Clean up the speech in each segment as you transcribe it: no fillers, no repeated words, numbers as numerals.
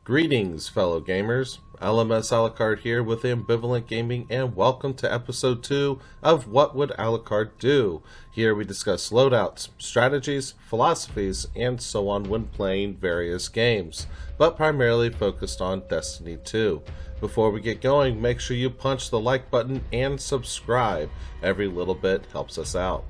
Greetings, fellow gamers. LMS Alucard here with Ambivalent Gaming, and welcome to episode 2 of What Would Alucard Do? Here we discuss loadouts, strategies, philosophies, and so on when playing various games, but primarily focused on Destiny 2. Before we get going, make sure you punch the like button and subscribe. Every little bit helps us out.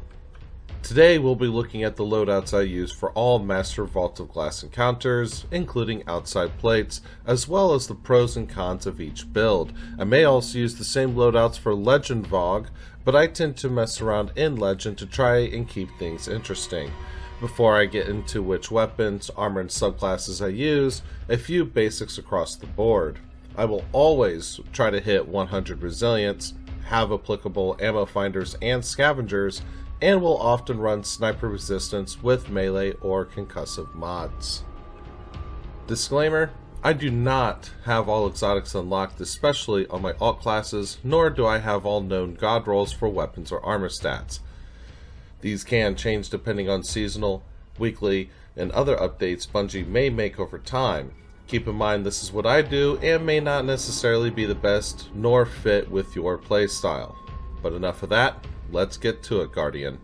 Today we'll be looking at the loadouts I use for all Master Vault of Glass encounters, including outside plates, as well as the pros and cons of each build. I may also use the same loadouts for Legend VOG, but I tend to mess around in Legend to try and keep things interesting. Before I get into which weapons, armor, and subclasses I use, a few basics across the board. I will always try to hit 100 resilience, have applicable ammo finders and scavengers, and will often run sniper resistance with melee or concussive mods. Disclaimer, I do not have all exotics unlocked, especially on my alt classes, nor do I have all known god rolls for weapons or armor stats. These can change depending on seasonal, weekly, and other updates Bungie may make over time. Keep in mind this is what I do and may not necessarily be the best nor fit with your playstyle. But enough of that. Let's get to it, Guardian.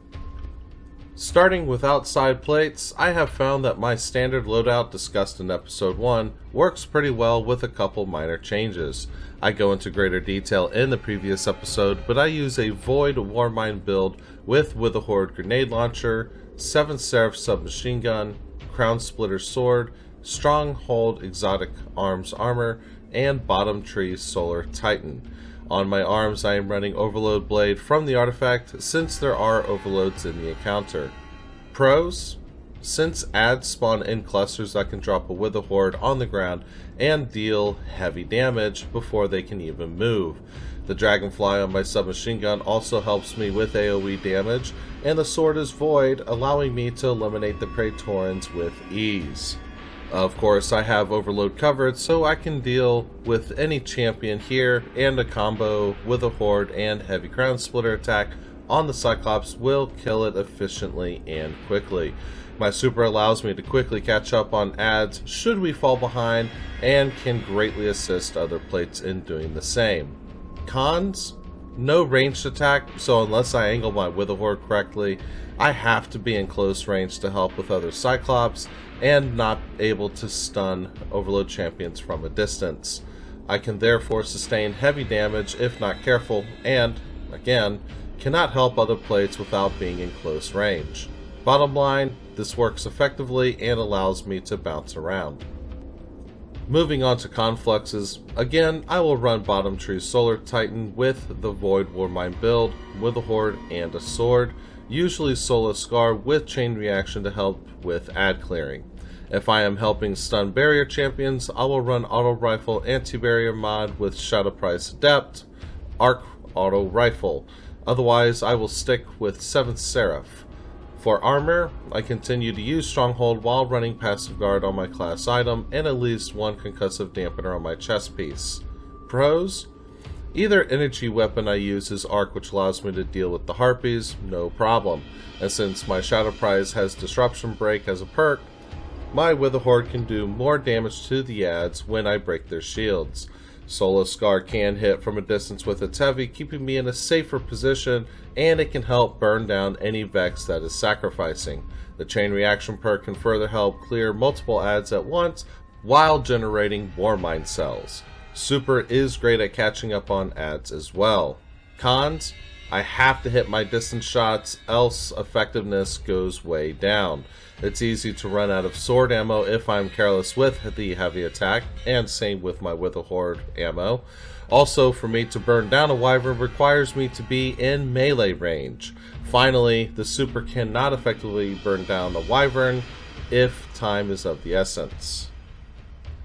Starting with outside plates, I have found that my standard loadout discussed in episode 1 works pretty well with a couple minor changes. I go into greater detail in the previous episode, but I use a Void Warmind build with a Horde grenade launcher, 7 Seraph submachine gun, Crown Splitter sword, Stronghold exotic arms armor, and Bottom Tree Solar Titan. On my arms I am running Overload Blade from the artifact, since there are overloads in the encounter. Pros: since adds spawn in clusters, I can drop a Wither Horde on the ground and deal heavy damage before they can even move. The Dragonfly on my submachine gun also helps me with AoE damage, and the sword is void, allowing me to eliminate the Praetorians with ease. Of course, I have Overload covered, so I can deal with any champion here, and a combo with a Horde and Heavy Crown Splitter attack on the Cyclops will kill it efficiently and quickly. My super allows me to quickly catch up on adds should we fall behind, and can greatly assist other plates in doing the same. Cons: no ranged attack, so unless I angle my Wither Horde correctly, I have to be in close range to help with other Cyclops, and not able to stun Overload champions from a distance. I can therefore sustain heavy damage if not careful, and, again, cannot help other plates without being in close range. Bottom line, this works effectively and allows me to bounce around. Moving on to confluxes, again I will run Bottom Tree Solar Titan with the Void Warmind build, with a Horde and a sword, usually Solar Scar with chain reaction to help with ad clearing. If I am helping stun barrier champions, I will run Auto Rifle Anti-Barrier mod with Shadow Price Adept, Arc Auto Rifle. Otherwise, I will stick with 7th Seraph. For armor, I continue to use Stronghold while running Passive Guard on my class item and at least one concussive dampener on my chest piece. Pros: either energy weapon I use is Arc, which allows me to deal with the Harpies, no problem. And since my Shadow Prize has Disruption Break as a perk, my Wither Horde can do more damage to the adds when I break their shields. Solar Scar can hit from a distance with its heavy, keeping me in a safer position, and it can help burn down any Vex that is sacrificing. The Chain Reaction perk can further help clear multiple adds at once while generating Warmind cells. Super is great at catching up on adds as well. Cons: I have to hit my distance shots, else effectiveness goes way down. It's easy to run out of sword ammo if I'm careless with the heavy attack, and same with my Wither Horde ammo. Also, for me to burn down a Wyvern requires me to be in melee range. Finally, the super cannot effectively burn down a Wyvern if time is of the essence.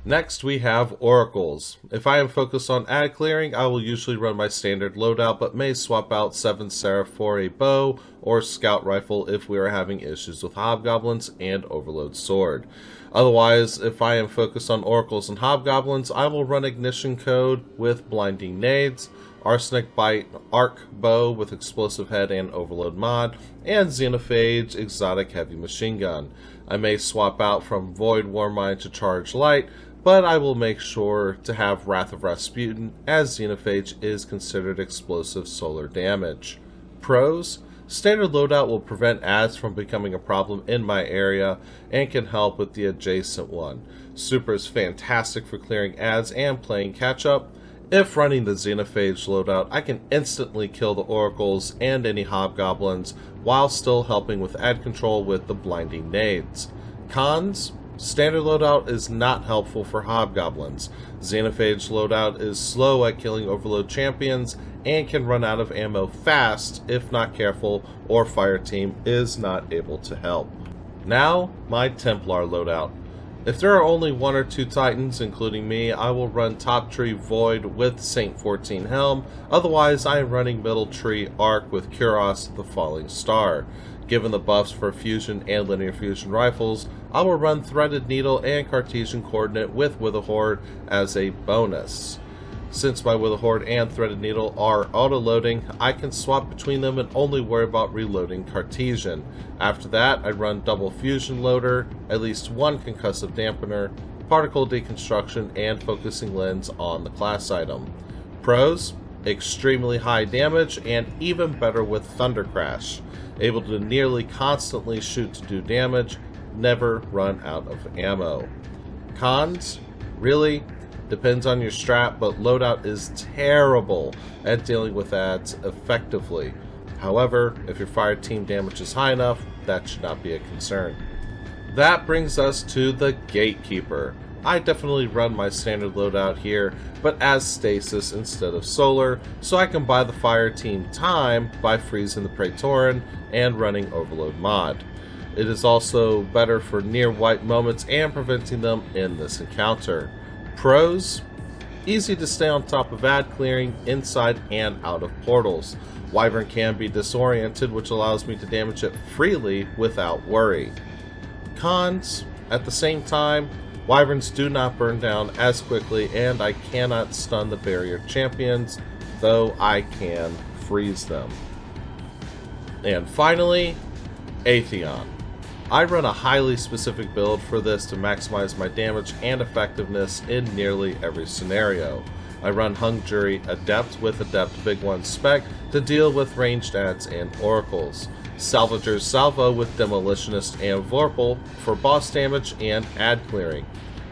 Next we have Oracles. If I am focused on ad clearing, I will usually run my standard loadout, but may swap out 7 Seraph for a bow or scout rifle if we are having issues with hobgoblins and Overload sword. Otherwise, if I am focused on Oracles and hobgoblins, I will run Ignition Code with blinding nades, Arsenic Bite arc bow with explosive head and Overload mod, and Xenophage exotic heavy machine gun. I may swap out from Void Warmind to Charge Light, but I will make sure to have Wrath of Rasputin, as Xenophage is considered explosive solar damage. Pros: standard loadout will prevent ads from becoming a problem in my area and can help with the adjacent one. Super is fantastic for clearing ads and playing catch-up. If running the Xenophage loadout, I can instantly kill the oracles and any hobgoblins while still helping with ad control with the blinding nades. Cons: standard loadout is not helpful for hobgoblins. Xenophage loadout is slow at killing overload champions and can run out of ammo fast if not careful or fire team is not able to help. Now, my Templar loadout. If there are only 1 or 2 titans, including me, I will run top tree Void with Saint 14 Helm, otherwise I am running middle tree Arc with Kuros the Falling Star. Given the buffs for fusion and linear fusion rifles, I will run Threaded Needle and Cartesian Coordinate with Witherhoard as a bonus. Since my Witherhoard and Threaded Needle are auto-loading, I can swap between them and only worry about reloading Cartesian. After that, I run double fusion loader, at least 1 concussive dampener, particle deconstruction, and focusing lens on the class item. Pros: extremely high damage and even better with Thunder Crash. Able to nearly constantly shoot to do damage, never run out of ammo. Cons: really? Depends on your strat, but loadout is terrible at dealing with ads effectively. However, if your fire team damage is high enough, that should not be a concern. That brings us to the Gatekeeper. I definitely run my standard loadout here, but as stasis instead of solar, so I can buy the fire team time by freezing the Praetorian and running Overload mod. It is also better for near wipe moments and preventing them in this encounter. Pros: easy to stay on top of ad clearing inside and out of portals. Wyvern can be disoriented, which allows me to damage it freely without worry. Cons: at the same time, Wyverns do not burn down as quickly and I cannot stun the barrier champions, though I can freeze them. And finally, Atheon. I run a highly specific build for this to maximize my damage and effectiveness in nearly every scenario. I run Hung Jury Adept with Adept Big One Spec to deal with ranged ads and oracles. Salvager's Salvo with Demolitionist and Vorpal for boss damage and ad clearing.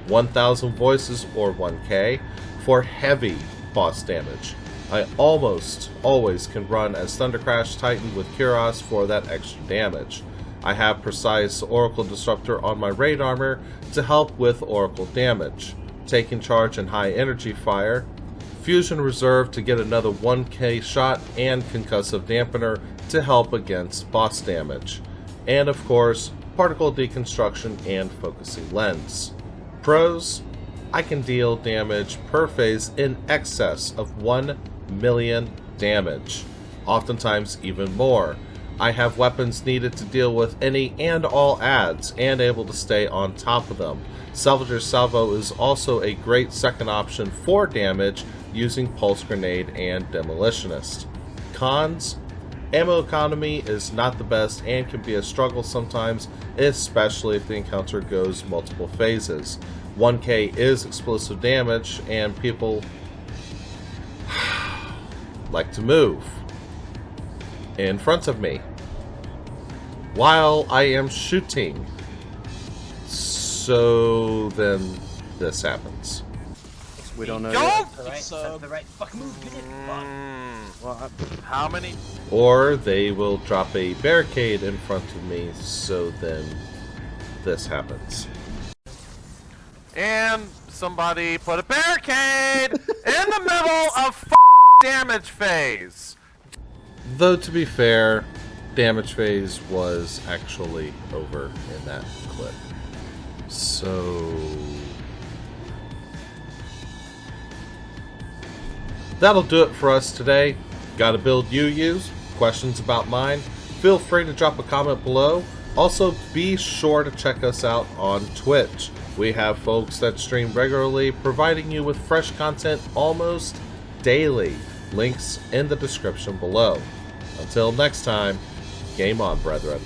1000 Voices or 1k for heavy boss damage. I almost always can run as Thundercrash Titan with Kuros for that extra damage. I have Precise Oracle Disruptor on my raid armor to help with oracle damage. Taking Charge and High Energy Fire. Fusion Reserve to get another 1k shot and Concussive Dampener to help against boss damage. And of course, Particle Deconstruction and Focusing Lens. Pros: I can deal damage per phase in excess of 1 million damage, oftentimes even more. I have weapons needed to deal with any and all ads and able to stay on top of them. Salvager's Salvo is also a great second option for damage using Pulse Grenade and Demolitionist. Cons: ammo economy is not the best and can be a struggle sometimes, especially if the encounter goes multiple phases. 1k is explosive damage and people like to move in front of me while I am shooting. So then this happens. We don't know yet. That's the right fucking move. You did it. Well, how many? Or they will drop a barricade in front of me, so then this happens. And somebody put a barricade in the middle of damage phase. Though to be fair, damage phase was actually over in that clip. So that'll do it for us today. Got a build you use? Questions about mine? Feel free to drop a comment below. Also, be sure to check us out on Twitch. We have folks that stream regularly, providing you with fresh content almost daily. Links in the description below. Until next time, game on, brethren.